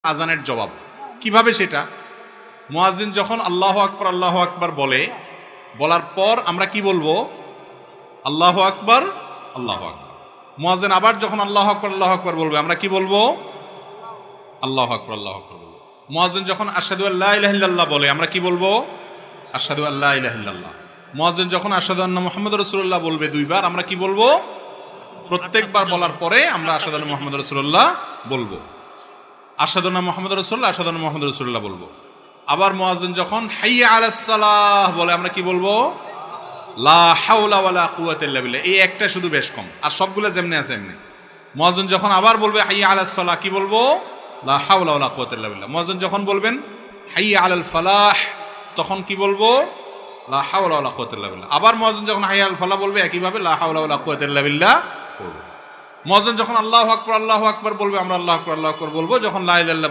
আজানের জবাব। কিভাবে সেটা? মুয়াজ্জিন যখন আল্লাহু আকবার বলে, বলার পর আমরা কি বলবো? আল্লাহু আকবার, আল্লাহু আকবার। মুয়াজ্জিন আবার যখন আল্লাহু আকবার বলবে, আমরা কি বলবো? আল্লাহু আকবার, আল্লাহু আকবার বলবো। মুয়াজ্জিন যখন আশহাদু আল্লা ইলাহা ইল্লাল্লাহ বলে, আমরা কি বলবো? আশহাদু আল্লা ইলাহা ইল্লাল্লাহ। মুয়াজ্জিন যখন আশহাদু আন্না মুহাম্মাদুর রাসূলুল্লাহ বলবে দুইবার, আমরা কি বলবো? প্রত্যেকবার বলার পরে আমরা আশহাদু আন্না মুহাম্মাদুর রাসূলুল্লাহ বলবো। আশহাদু আন্না মুহাম্মাদুর রাসূলুল্লাহ, আশহাদু আন্না মুহাম্মাদুর রাসূলুল্লাহ বলবো। আবার মুয়াজ্জিন যখন হাইয়া আলাস সালাহ বলে, আমরা কি বলবো? লা হাওলা ওয়ালা কুওয়াতা ইল্লা বিল্লাহ। এই একটা শুধু বেশ কম, আর সবগুলো যেমনি আছে এমনি। মুয়াজ্জিন যখন আবার বলবে হাইয়া আলাস সালাহ, কি বলবো? লা হাওলা ওয়ালা কুওয়াতা ইল্লা বিল্লাহ। মুয়াজ্জিন যখন বলবেন হাইয়া আলাল ফালাহ, তখন কি বলবো? লা হাওলা ওয়ালা কুওয়াতা ইল্লা বিল্লাহ। আবার মুয়াজ্জিন যখন হাইয়া আল ফালাহ বলবে, একইভাবে লা হাওলা ওয়ালা কুওয়াতা ইল্লা বিল্লাহ বলবো। মুয়াজ্জিন যখন আল্লাহু আকবার বলবে, আমরা আল্লাহু আকবার বলবো। যখন লা ইলাহা ইল্লাল্লাহ